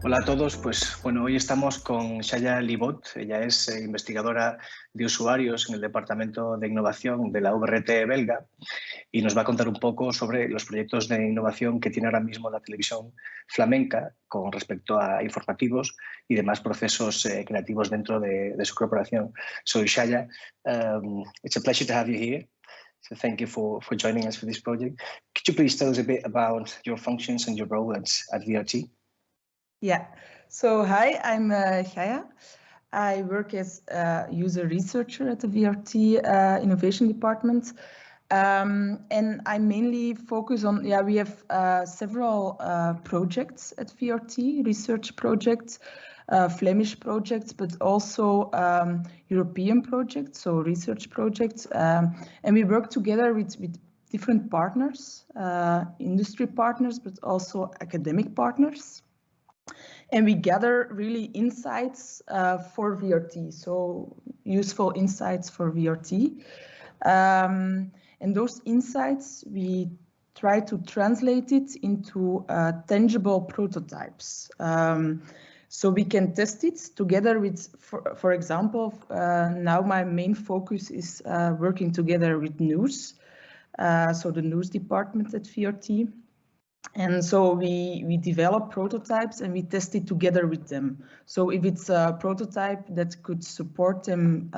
Hola a todos, pues bueno, hoy estamos con Chaja Libot. Ella es investigadora de usuarios en el Departamento de Innovación de la VRT belga y nos va a contar un poco sobre los proyectos de innovación que tiene ahora mismo la televisión flamenca con respecto a informativos y demás procesos creativos dentro de su corporación. So Chaja, it's a pleasure to have you here. So thank you for joining us for this project. Could you please tell us a bit about your functions and your role at VRT? Yeah, so hi, I'm Chaja. I work as a user researcher at the VRT innovation department. And I mainly focus on, we have several projects at VRT, research projects, Flemish projects, but also European projects, so research projects. And we work together with different partners, industry partners, but also academic partners. And we gather really insights for VRT, so useful insights for VRT. And those insights, we try to translate it into tangible prototypes. So we can test it together with, for example, now my main focus is working together with news, so the news department at VRT. And so we develop prototypes and we test it together with them. So if it's a prototype that could support them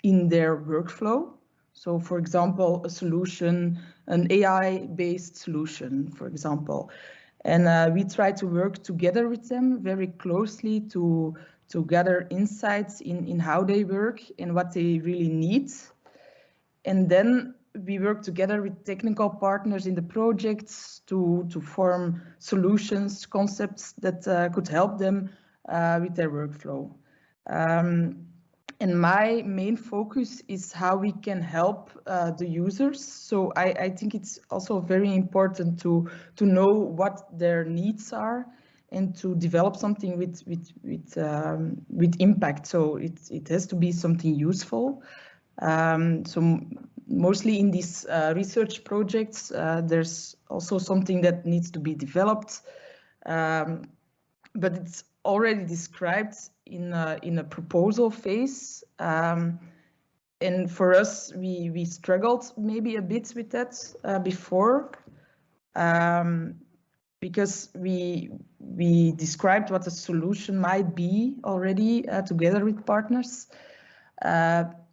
in their workflow, so for example, a solution, an AI-based solution, for example, and we try to work together with them very closely to gather insights in how they work and what they really need. And then we work together with technical partners in the projects to form solutions, concepts that could help them with their workflow. And my main focus is how we can help the users. So I think it's also very important to know what their needs are and to develop something with impact. So it has to be something useful. So mostly in these research projects, there's also something that needs to be developed, but it's already described in a proposal phase. And for us, we struggled maybe a bit with that before, because we described what the solution might be already together with partners.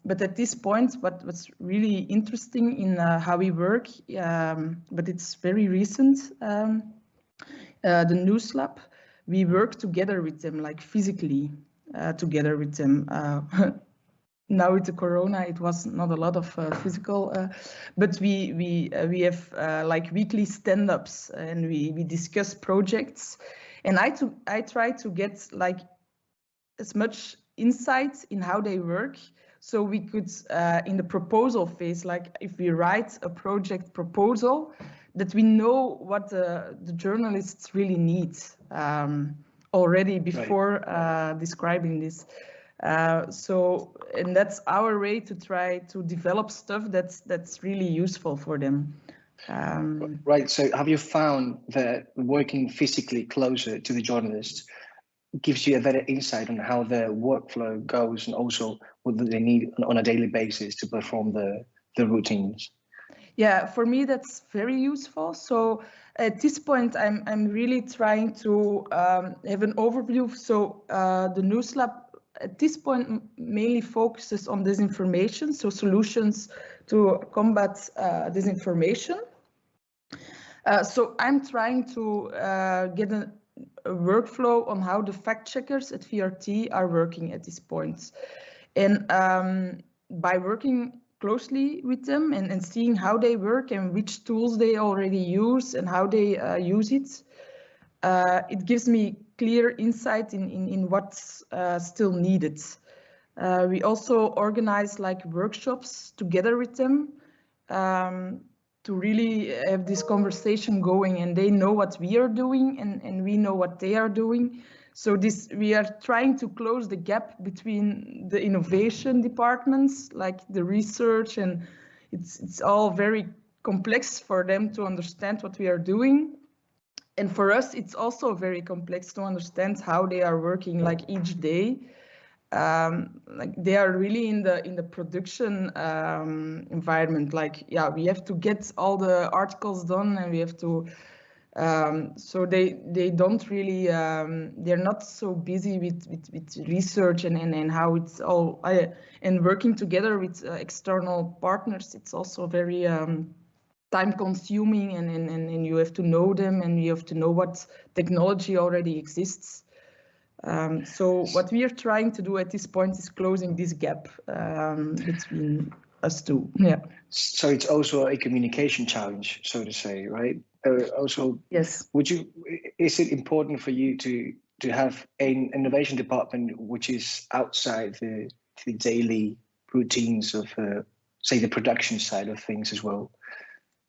But at this point, what's really interesting in how we work, but it's very recent, the News Lab, we work together with them, like physically together with them. Now with the corona, it was not a lot of physical, but we have like weekly stand-ups and we discuss projects. And I try to get like as much insight in how they work. So we could, in the proposal phase, like if we write a project proposal, that we know what the journalists really need already before describing this. So, and that's our way to try to develop stuff that's really useful for them. Right. So have you found that working physically closer to the journalists gives you a better insight on how the workflow goes and also what they need on a daily basis to perform the routines? Yeah, for me, that's very useful. So at this point, I'm really trying to have an overview. So the News Lab at this point mainly focuses on disinformation, so solutions to combat disinformation. So I'm trying to get a workflow on how the fact checkers at VRT are working at this point. And by working closely with them and seeing how they work and which tools they already use and how they use it, it gives me clear insight in what's still needed. We also organize like workshops together with them to really have this conversation going, and they know what we are doing and we know what they are doing. So we are trying to close the gap between the innovation departments, like the research, and it's all very complex for them to understand what we are doing. And for us, it's also very complex to understand how they are working like each day. Like they are really in the production environment. Like, yeah, we have to get all the articles done, and we have to. So they don't really. They're not so busy with research and how it's all. And working together with external partners, it's also very. Time consuming, and you have to know them, and you have to know what technology already exists. So what we are trying to do at this point is closing this gap between us two. Yeah. So it's also a communication challenge, so to say, right? Also, yes. Is it important for you to have an innovation department which is outside the daily routines of, say, the production side of things as well?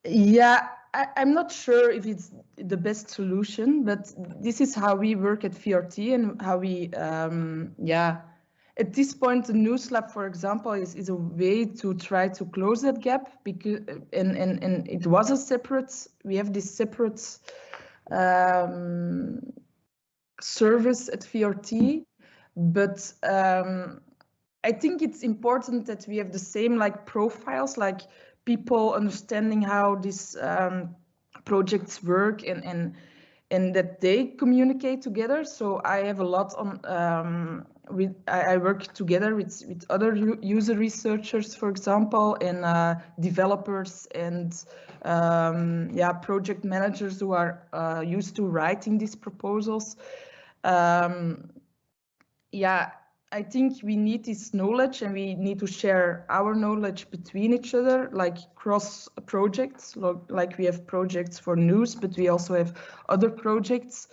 Yeah, I'm not sure if it's the best solution, but this is how we work at VRT and how we, at this point, the News Lab, for example, is a way to try to close that gap, because and it was a separate, we have this separate service at VRT, but I think it's important that we have the same like profiles, like people understanding how these projects work and that they communicate together. So I have a lot on I work together with other user researchers, for example, and developers and project managers who are used to writing these proposals. I think we need this knowledge, and we need to share our knowledge between each other, like cross projects, like we have projects for news, but we also have other projects,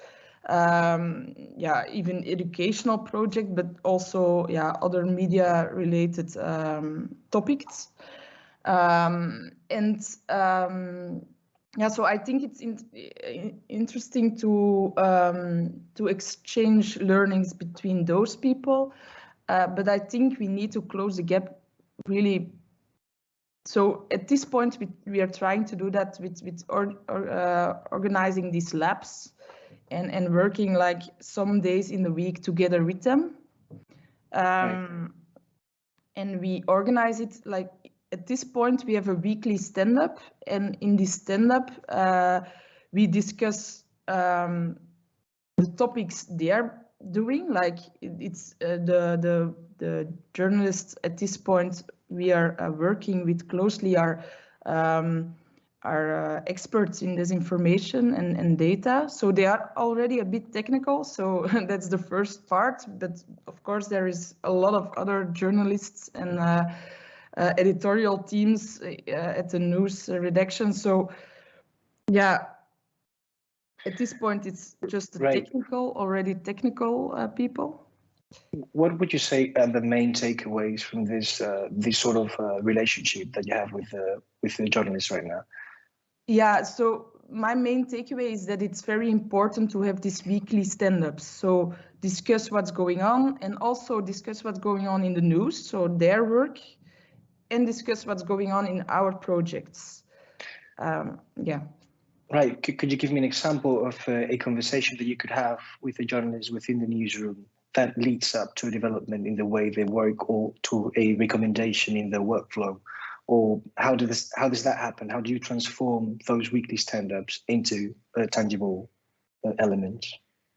even educational project, but also other media related topics. So I think it's interesting to exchange learnings between those people, but I think we need to close the gap really. So at this point, we are trying to do that with organizing these labs and working like some days in the week together with them. Right. And we organize it like, at this point, we have a weekly stand-up, and in this stand-up, we discuss the topics they are doing. Like it's the journalists at this point we are working with closely are experts in disinformation and data. So they are already a bit technical. So that's the first part. But of course, there is a lot of other journalists and editorial teams at the news redaction. So at this point it's just the already technical people. What would you say are the main takeaways from this sort of relationship that you have with the journalists right now? So my main takeaway is that it's very important to have these weekly stand-ups. So discuss what's going on, and also discuss what's going on in the news, so their work, and discuss what's going on in our projects. Right. Could you give me an example of a conversation that you could have with a journalist within the newsroom that leads up to a development in the way they work, or to a recommendation in their workflow? Or how does that happen? How do you transform those weekly stand-ups into tangible elements?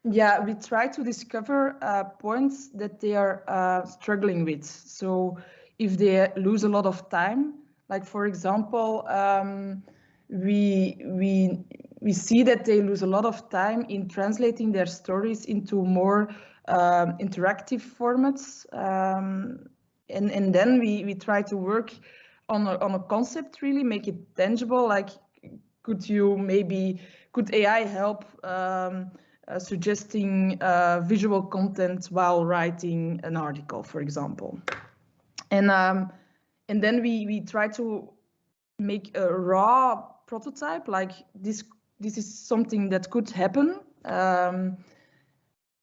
Yeah, we try to discover points that they are struggling with. So if they lose a lot of time, like for example, we see that they lose a lot of time in translating their stories into more interactive formats, and then we try to work on a concept, really make it tangible. Like, could AI help suggesting visual content while writing an article, for example? And then we try to make a raw prototype, like this is something that could happen, and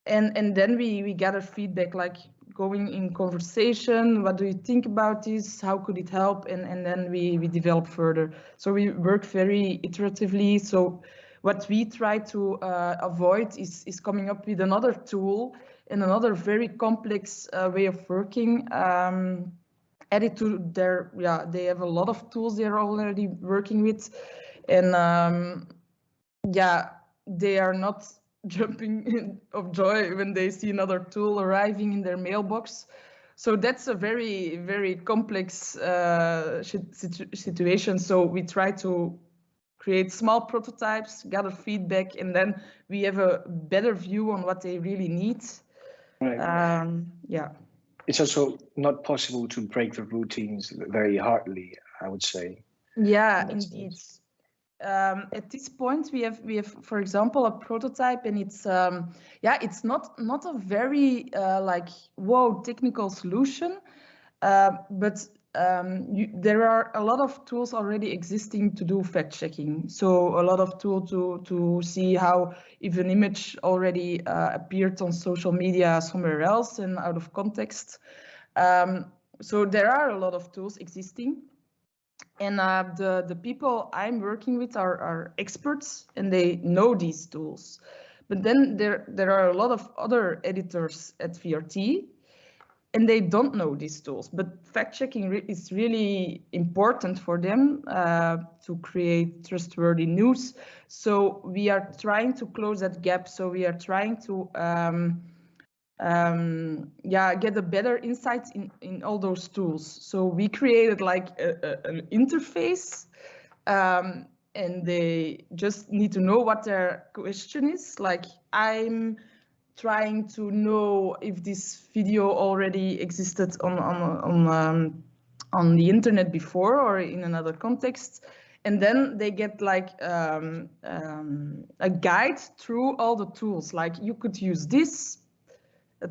then we gather feedback, like going in conversation. What do you think about this? How could it help? And then we develop further. So we work very iteratively. So what we try to avoid is coming up with another tool and another very complex way of working. Added to their, they have a lot of tools they're already working with, and they are not jumping of joy when they see another tool arriving in their mailbox. So that's a very, very complex situation. So we try to create small prototypes, gather feedback, and then we have a better view on what they really need. Right. It's also not possible to break the routines very hardly, I would say. Yeah, indeed. At this point, we have, for example, a prototype, and it's it's not a very technical solution, but there are a lot of tools already existing to do fact checking. So a lot of tools to see how if an image already appeared on social media somewhere else and out of context. So there are a lot of tools existing. And the people I'm working with are experts, and they know these tools. But then there are a lot of other editors at VRT, and they don't know these tools. But fact-checking is really important for them to create trustworthy news. So we are trying to close that gap. So we are trying to get a better insight in all those tools. So we created like an interface, and they just need to know what their question is. Like, I'm trying to know if this video already existed on the internet before or in another context. And then they get like a guide through all the tools. Like, you could use this,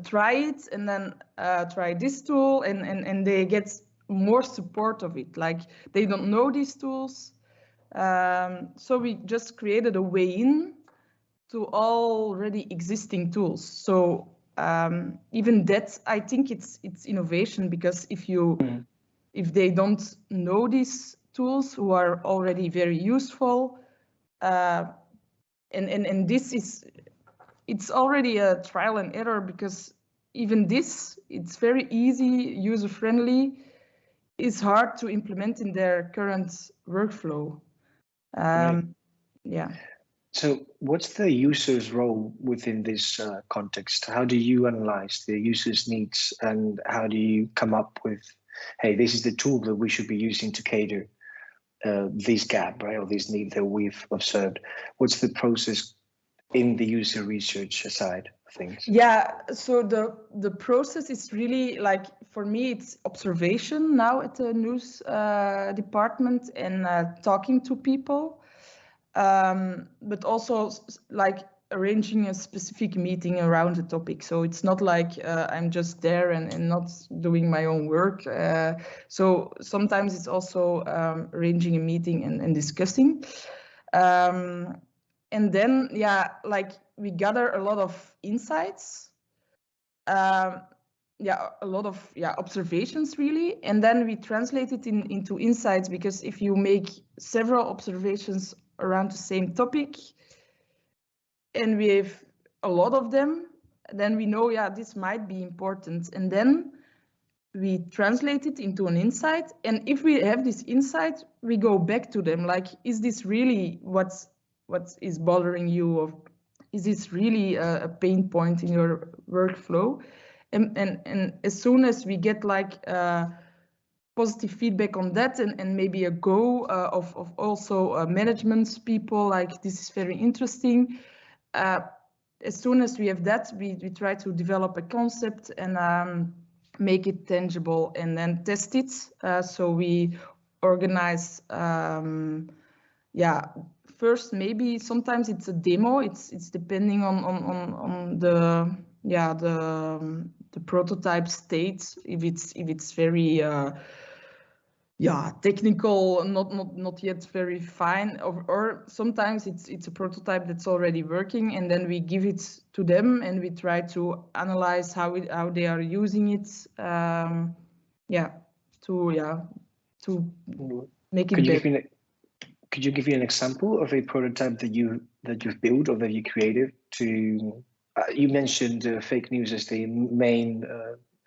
try it, and then try this tool, and they get more support of it. Like, they don't know these tools. So we just created a way in to already existing tools. So even that, I think it's innovation, because if they don't know these tools who are already very useful, and this is, it's already a trial and error, because even this, it's very easy, user-friendly, is hard to implement in their current workflow. Yeah. So what's the user's role within this context? How do you analyze the user's needs, and how do you come up with, hey, this is the tool that we should be using to cater this gap, right, or this need that we've observed? What's the process in the user research side of things? Yeah, so the process is really, like, for me, it's observation now at the news department, and talking to people. But also like arranging a specific meeting around the topic. So it's not like I'm just there and not doing my own work. So sometimes it's also arranging a meeting and discussing. And then, like, we gather a lot of insights. A lot of observations, really, and then we translate it into insights, because if you make several observations around the same topic and we have a lot of them, then we know, this might be important, and then we translate it into an insight. And if we have this insight, we go back to them, like, is this really what is bothering you, or is this really a pain point in your workflow? And as soon as we get like positive feedback on that, and maybe a go of also management people, like, this is very interesting. As soon as we have that, we try to develop a concept and make it tangible, and then test it. So we organize, first, maybe sometimes it's a demo. It's depending on the prototype state. If it's very technical, not yet very fine, or sometimes it's a prototype that's already working, and then we give it to them and we try to analyze how they are using it. To make it better. Could you give me an example of a prototype that that you've built or that you created to? You mentioned fake news as the main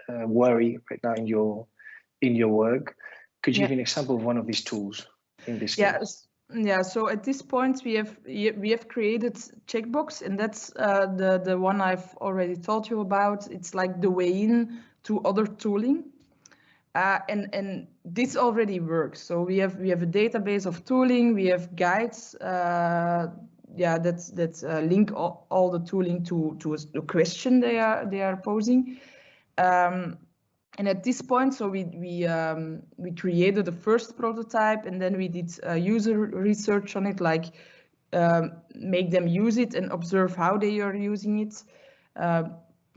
worry right now in your work. Could you give an example of one of these tools in this case? Yeah. So at this point, we have created checkbox, and that's the one I've already told you about. It's like the way in to other tooling, and this already works. So we have a database of tooling. We have guides. That link all the tooling to the question they are posing. And at this point, so we created the first prototype, and then we did user research on it, like make them use it and observe how they are using it.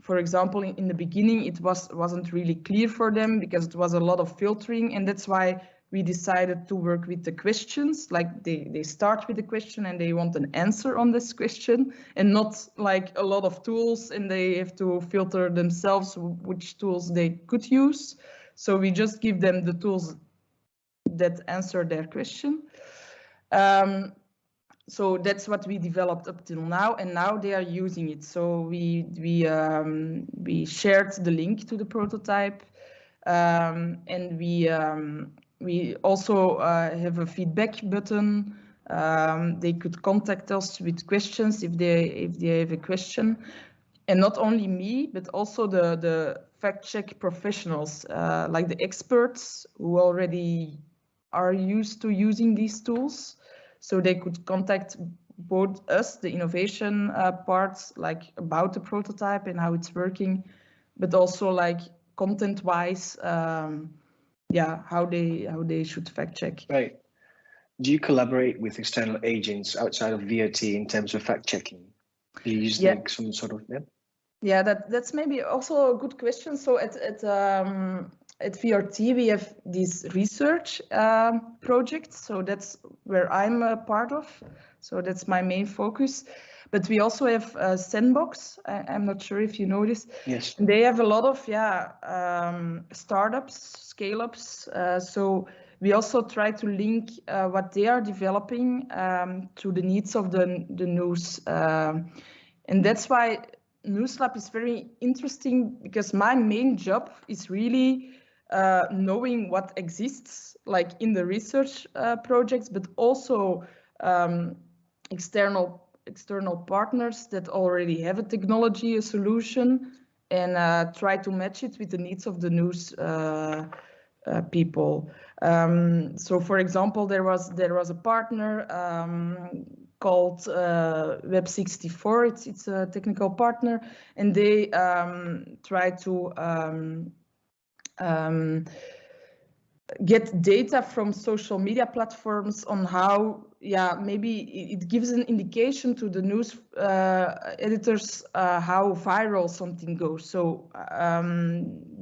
For example, in the beginning, it wasn't really clear for them because it was a lot of filtering, and that's why we decided to work with the questions. Like they start with the question and they want an answer on this question, and not like a lot of tools and they have to filter themselves which tools they could use. So we just give them the tools that answer their question. So that's what we developed up till now, and now they are using it. So we shared the link to the prototype, and we also have a feedback button. They could contact us with questions if they have a question, and not only me, but also the fact check professionals, like the experts who already are used to using these tools. So they could contact both us, the innovation parts, like about the prototype and how it's working, but also like content-wise, how they should fact check. Right. Do you collaborate with external agents outside of VRT in terms of fact checking? Do you use like some sort of Yeah, that's maybe also a good question. So at VRT, we have these research projects. So that's where I'm a part of. So that's my main focus. But we also have Sandbox. I'm not sure if you know this. Yes. They have a lot of startups, scale-ups. So we also try to link what they are developing to the needs of the news. And that's why NewsLab is very interesting, because my main job is really knowing what exists, like in the research projects, but also external partners that already have a technology, a solution, and try to match it with the needs of the news people. So, for example, there was a partner called Web64. It's a technical partner, and they try to get data from social media platforms on how, maybe it gives an indication to the news editors how viral something goes. So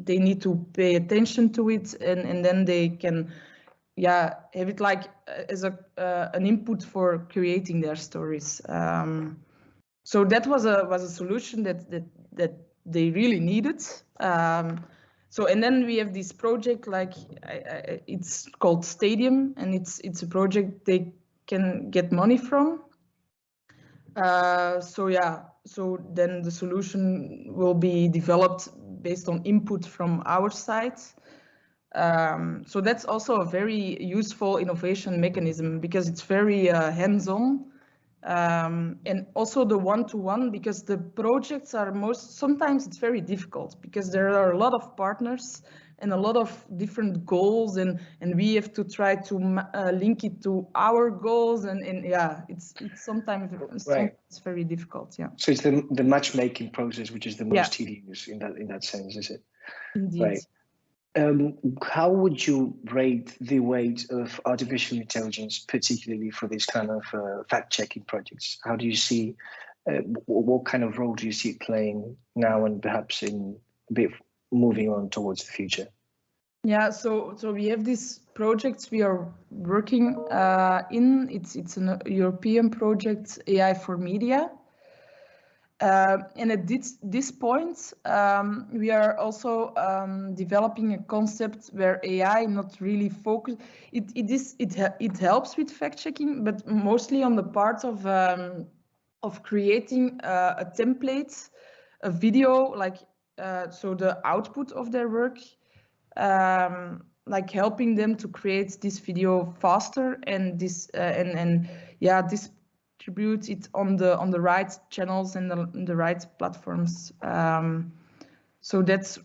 they need to pay attention to it, and then they can have it like as an input for creating their stories. So that was a solution that they really needed. So, and then we have this project, like it's called Stadium, and it's a project they can get money from. So then the solution will be developed based on input from our side. So that's also a very useful innovation mechanism, because it's very hands-on. And also the one-to-one, because the projects are sometimes it's very difficult, because there are a lot of partners and a lot of different goals, and we have to try to link it to our goals, and it's sometimes it's very difficult. Yeah. So it's the matchmaking process which is the most tedious in that sense, is it? Indeed. Right. How would you rate the weight of artificial intelligence, particularly for these kind of fact-checking projects? How do you see, what kind of role do you see it playing now, and perhaps in a bit moving on towards the future? Yeah, so we have these projects we are working in. It's a European project, AI for Media. And at this point, we are also developing a concept where AI not really focus. It helps with fact checking, but mostly on the part of of creating a template, a video, like so the output of their work, like helping them to create this video faster and this distribute it on the right channels and the right platforms. So that's.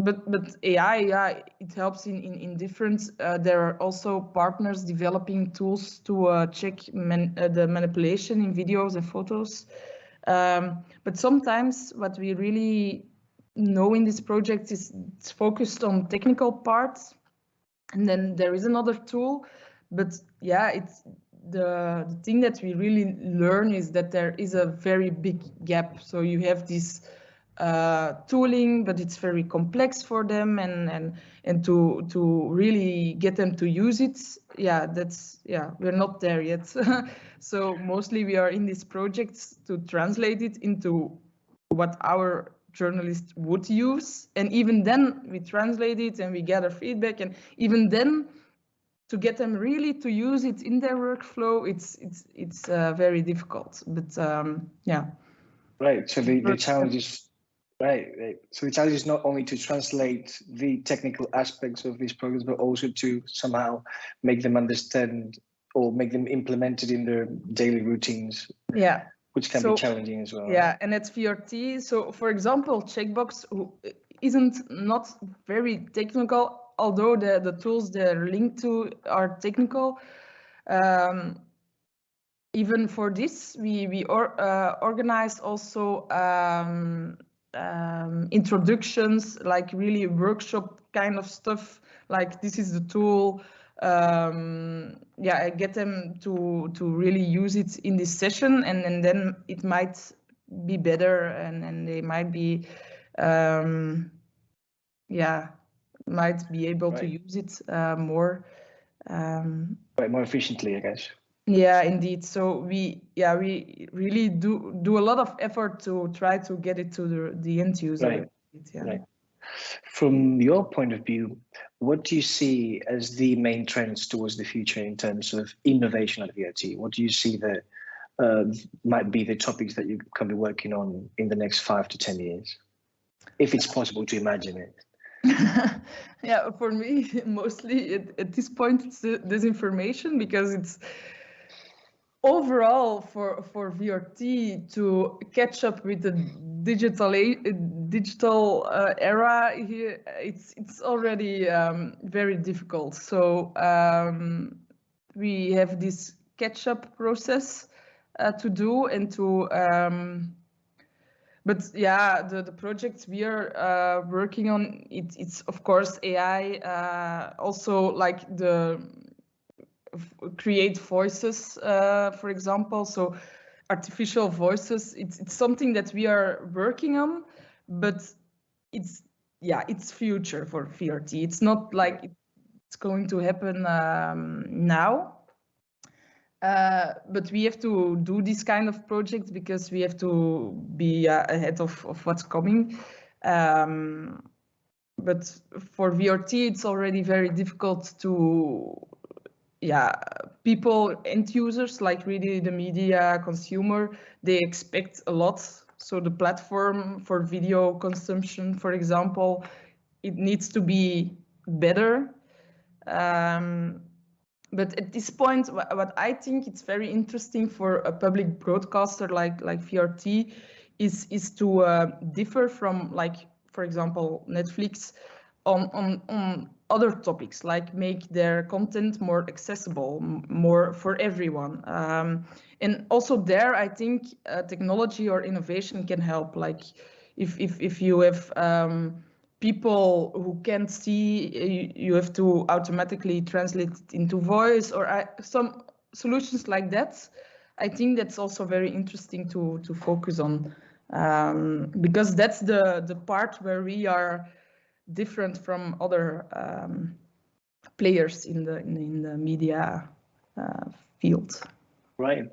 But AI, it helps in different. There are also partners developing tools to check the manipulation in videos and photos. But sometimes what we really know in this project is it's focused on technical parts, and then there is another tool. But yeah, it's the thing that we really learn is that there is a very big gap. So you have this tooling, but it's very complex for them, and to really get them to use it, we're not there yet. So mostly we are in these projects to translate it into what our journalists would use, and even then we translate it and we gather feedback, and even then to get them really to use it in their workflow, it's very difficult. But right. So the challenge is. Right. So the challenge is not only to translate the technical aspects of these programs, but also to somehow make them understand or make them implemented in their daily routines. Yeah. Which can be challenging as well. Yeah, and at VRT, so for example, Checkbox isn't not very technical, although the tools they're linked to are technical. Even for this, we organized also introductions, like really workshop kind of stuff, like this is the tool. I get them to really use it in this session, and then it might be better, and they might be might be able to use it more more efficiently, I guess. Yeah, indeed. So we really do a lot of effort to try to get it to the end user. Right. Right. From your point of view, what do you see as the main trends towards the future in terms of innovation at VRT? What do you see that might be the topics that you can be working on in the next 5 to 10 years, if it's possible to imagine it? Yeah, for me, mostly at this point, it's disinformation, because it's overall for VRT to catch up with the digital era here, it's already very difficult. So we have this catch-up process to do, and to but yeah, the projects we are working on, it's of course AI, also like the create voices, for example. So artificial voices, it's something that we are working on, but it's future for VRT. It's not like it's going to happen now. But we have to do this kind of projects because we have to be ahead of what's coming. But for VRT, it's already very difficult to, people, end users, like really the media consumer, they expect a lot. So the platform for video consumption, for example, it needs to be better. But at this point, what I think it's very interesting for a public broadcaster like VRT is to differ from, like, for example, Netflix on other topics, like make their content more accessible, more for everyone. And also there, I think technology or innovation can help. Like if you have people who can't see, you have to automatically translate it into voice, or some solutions like that. I think that's also very interesting to focus on, because that's the part where we are different from other players in the media field. Right.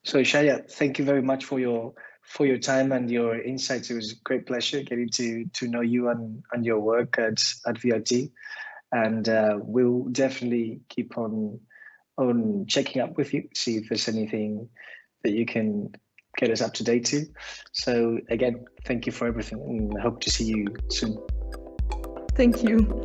So Chaja, thank you very much for your time and your insights. It was a great pleasure getting to know you and your work at VRT, and we'll definitely keep on checking up with you, see if there's anything that you can get us up to date to. So again, thank you for everything, and I hope to see you soon. Thank you.